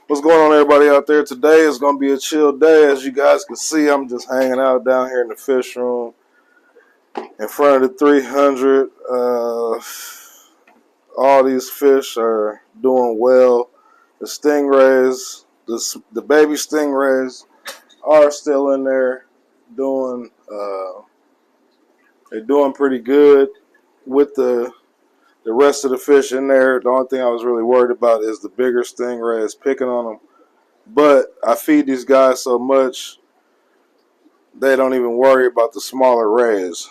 What's going on, everybody out there? Today is going to be a chill day. As you guys can see, I'm just hanging out down here in the fish room in front of the 300. All these fish are doing well. The stingrays, the baby stingrays, are still in there doing. They're doing pretty good with the rest of the fish in there. The only thing I was really worried about is the bigger stingrays picking on them. But I feed these guys so much, they don't even worry about the smaller rays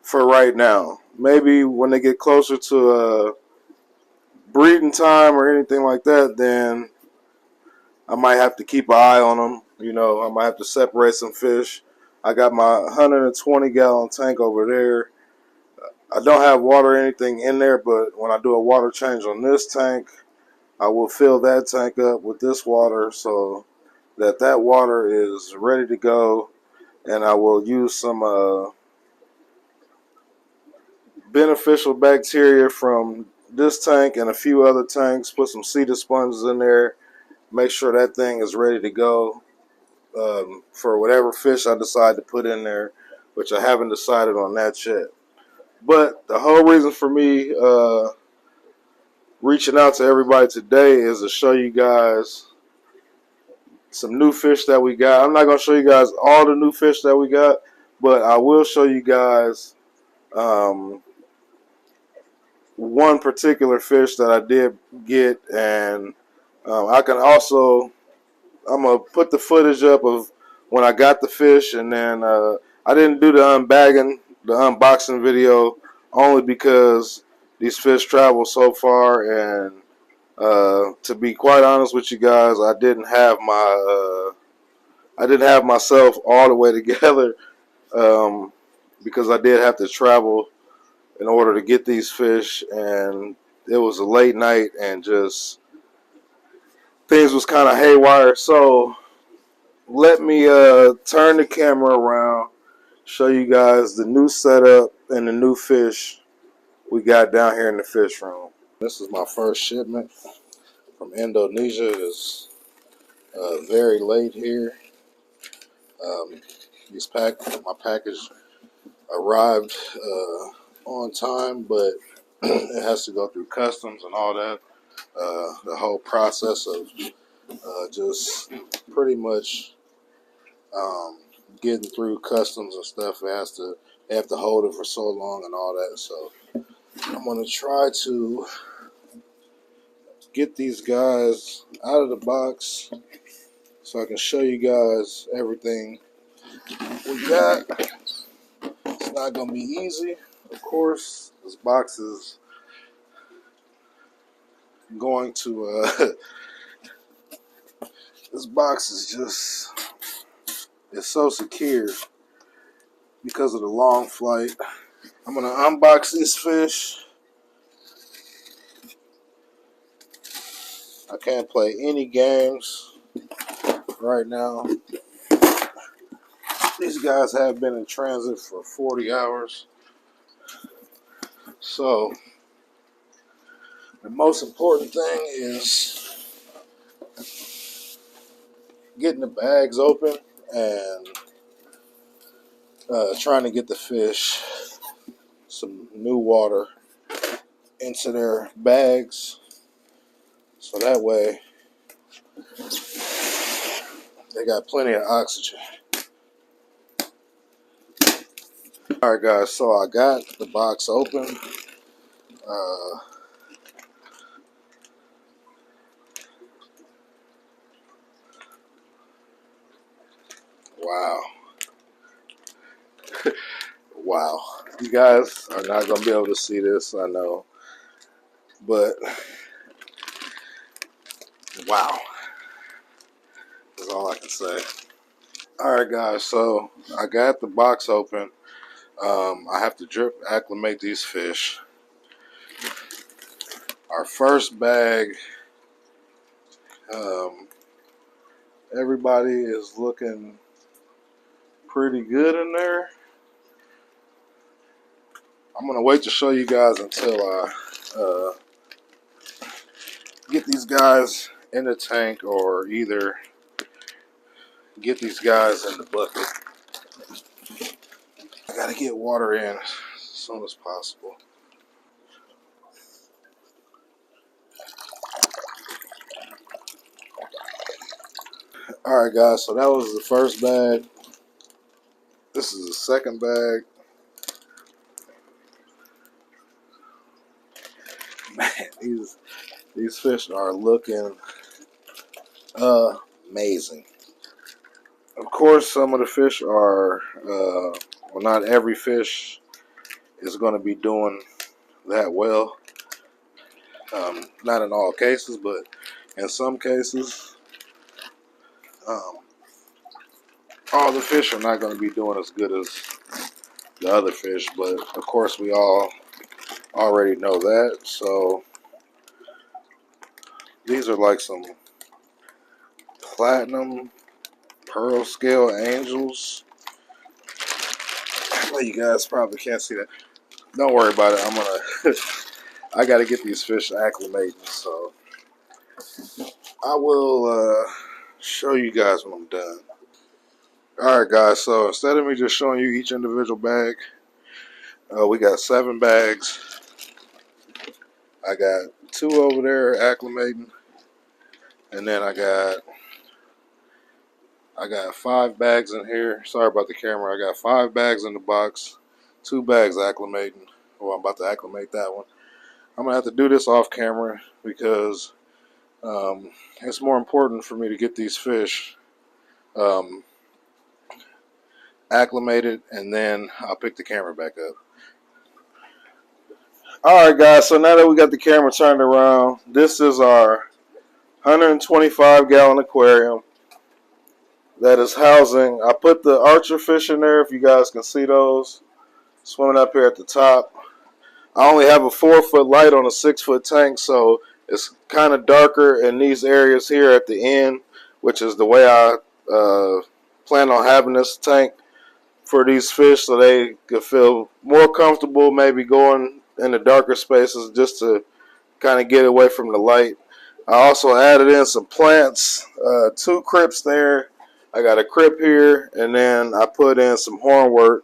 for right now. Maybe when they get closer to breeding time or anything like that, then I might have to keep an eye on them. You know, I might have to separate some fish. I got my 120-gallon tank over there. I don't have water or anything in there, but when I do a water change on this tank, I will fill that tank up with this water so that water is ready to go, and I will use some beneficial bacteria from this tank and a few other tanks, put some cedar sponges in there, make sure that thing is ready to go for whatever fish I decide to put in there, which I haven't decided on that yet. But the whole reason for me reaching out to everybody today is to show you guys some new fish that we got. I'm not going to show you guys all the new fish that we got, but I will show you guys one particular fish that I did get, and I can also, I'm going to put the footage up of when I got the fish, and then I didn't do the unboxing video only because these fish travel so far, and to be quite honest with you guys, I didn't have myself all the way together because I did have to travel in order to get these fish, and it was a late night and just things was kind of haywire. So let me turn the camera around, show you guys the new setup and the new fish we got down here in the fish room. This is my first shipment from Indonesia. It's very late here. My package arrived on time, but it has to go through customs and all that. The whole process of just pretty much getting through customs and stuff. They have to hold it for so long and all that. So I'm gonna try to get these guys out of the box so I can show you guys everything we got. It's not gonna be easy, of course. This box is going to this box is just, it's so secure because of the long flight. I'm gonna unbox this fish. I can't play any games right now. These guys have been in transit for 40 hours. So the most important thing is getting the bags open and trying to get the fish some new water into their bags, so that way they got plenty of oxygen. Alright guys, so I got the box open. Wow. Wow. You guys are not going to be able to see this, I know. But, wow. That's all I can say. Alright guys, so I got the box open. I have to drip acclimate these fish. Our first bag, everybody is looking pretty good in there. I'm going to wait to show you guys until I get these guys in the tank or either get these guys in the bucket. I gotta get water in as soon as possible. Alright guys, so that was the first bag. This is the second bag. Man, these fish are looking amazing. Of course, some of the fish are, well, not every fish is going to be doing that well. Not in all cases, but in some cases, all the fish are not going to be doing as good as the other fish. But of course, we all already know that. So these are like some platinum pearl scale angels. Well, you guys probably can't see that. Don't worry about it. I'm gonna. I got to get these fish acclimating, so I will show you guys when I'm done. Alright guys, so instead of me just showing you each individual bag, we got 7 bags. I got 2 over there acclimating, and then I got 5 bags in here. Sorry about the camera. I got 5 bags in the box, 2 bags acclimating. Well, I'm about to acclimate that one. I'm gonna have to do this off camera because it's more important for me to get these fish acclimated, and then I'll pick the camera back up. Alright guys, so now that we got the camera turned around, this is our 125 gallon aquarium that is housing. I put the archer fish in there if you guys can see those swimming up here at the top. I only have a 4-foot light on a 6-foot tank, so it's kind of darker in these areas here at the end, which is the way I plan on having this tank for these fish, so they could feel more comfortable maybe going in the darker spaces just to kind of get away from the light. I also added in some plants, 2 crypts there. I got a crypt here, and then I put in some hornwort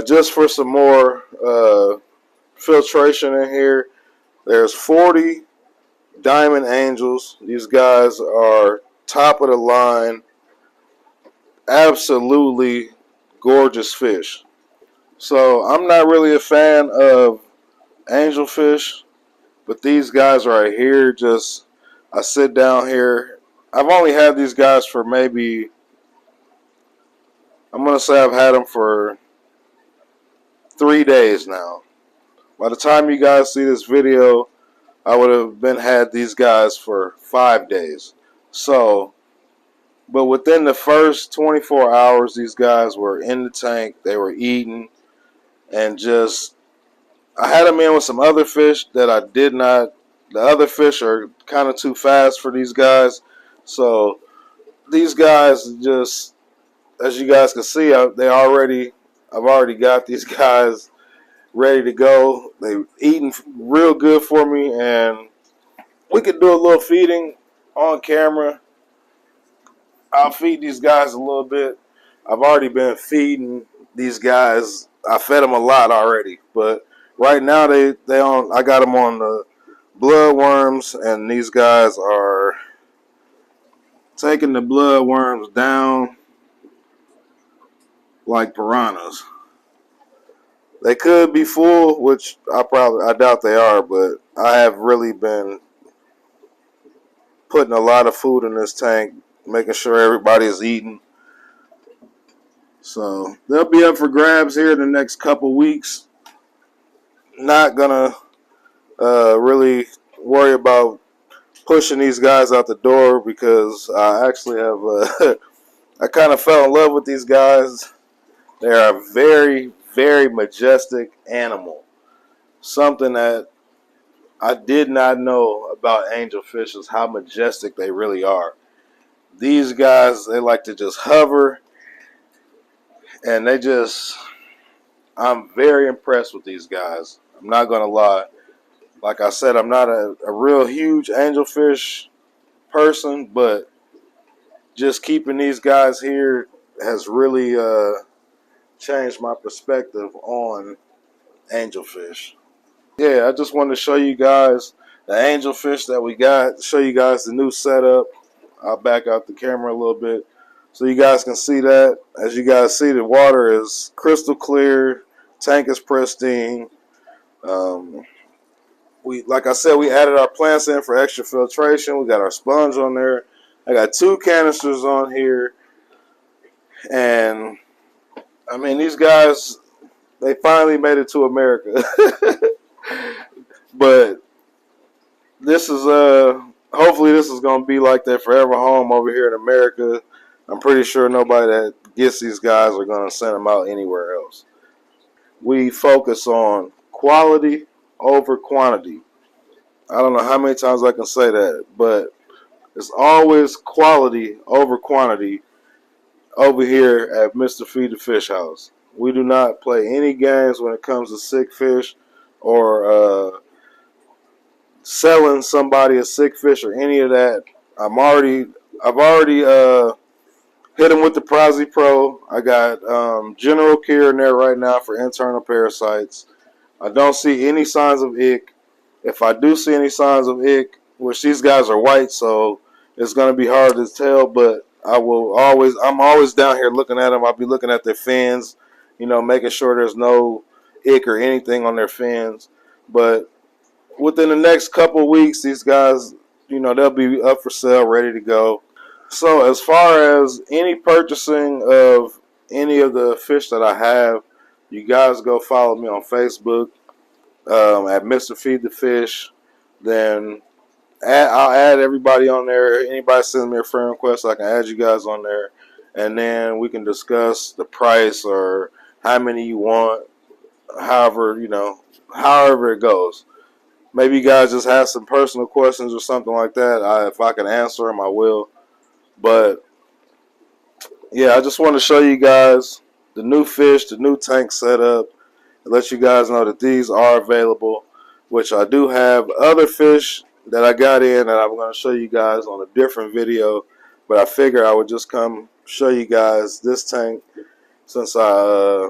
just for some more filtration in here. There's 40 diamond angels. These guys are top of the line, absolutely gorgeous fish. So I'm not really a fan of angelfish, but these guys right here, just I sit down here. I've only had these guys for maybe, I'm gonna say I've had them for 3 days now. By the time you guys see this video, I would have had these guys for 5 days. So, but within the first 24 hours, these guys were in the tank. They were eating, and just I had them in with some other fish that I did not. The other fish are kind of too fast for these guys. So these guys just, as you guys can see, I've already got these guys ready to go. They're eating real good for me, and we could do a little feeding on camera. I'll feed these guys a little bit. I've already been feeding these guys. I fed them a lot already, but right now they on. I got them on the blood worms, and these guys are taking the blood worms down like piranhas. They could be full, which I doubt they are, but I have really been putting a lot of food in this tank, making sure everybody is eating. So they'll be up for grabs here in the next couple weeks. Not gonna really worry about pushing these guys out the door because I actually have I kind of fell in love with these guys. They are a very, very majestic animal. Something that I did not know about angelfish is how majestic they really are. These guys, they like to just hover, and I'm very impressed with these guys. I'm not going to lie. Like I said, I'm not a real huge angelfish person, but just keeping these guys here has really changed my perspective on angelfish. Yeah, I just wanted to show you guys the angelfish that we got, show you guys the new setup. I'll back out the camera a little bit so you guys can see that. As you guys see, the water is crystal clear, tank is pristine. Like I said, we added our plants in for extra filtration. We got our sponge on there. I got 2 canisters on here. And, I mean, these guys, they finally made it to America. But this is, hopefully this is going to be like that forever home over here in America. I'm pretty sure nobody that gets these guys are going to send them out anywhere else. We focus on quality over quantity. I don't know how many times I can say that, but it's always quality over quantity over here at Mr. Feed the Fish House. We do not play any games when it comes to sick fish or selling somebody a sick fish or any of that. I've already hit them with the Prezi Pro. I got General Care in there right now for internal parasites. I don't see any signs of ick. If I do see any signs of ick, which these guys are white, so it's going to be hard to tell, but I'm always down here looking at them. I'll be looking at their fins, you know, making sure there's no ick or anything on their fins. But within the next couple of weeks, these guys, you know, they'll be up for sale, ready to go. So as far as any purchasing of any of the fish that I have, you guys go follow me on Facebook at Mr. Feed the Fish. Then I'll add everybody on there. Anybody sends me a friend request, I can add you guys on there. And then we can discuss the price or how many you want, however it goes. Maybe you guys just have some personal questions or something like that. If I can answer them, I will. But yeah, I just want to show you guys the new fish, the new tank setup, and let you guys know that these are available, which I do have other fish that I got in that I'm going to show you guys on a different video. But I figure I would just come show you guys this tank since I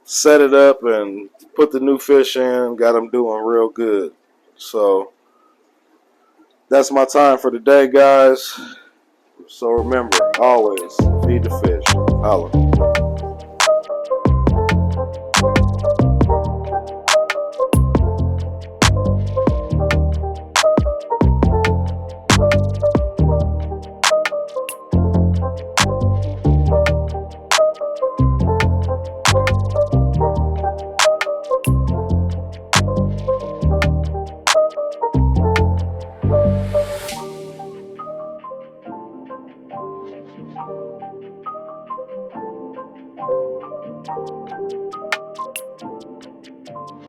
set it up and put the new fish in, got them doing real good. So that's my time for today, guys. So remember, always feed the fish. Holla.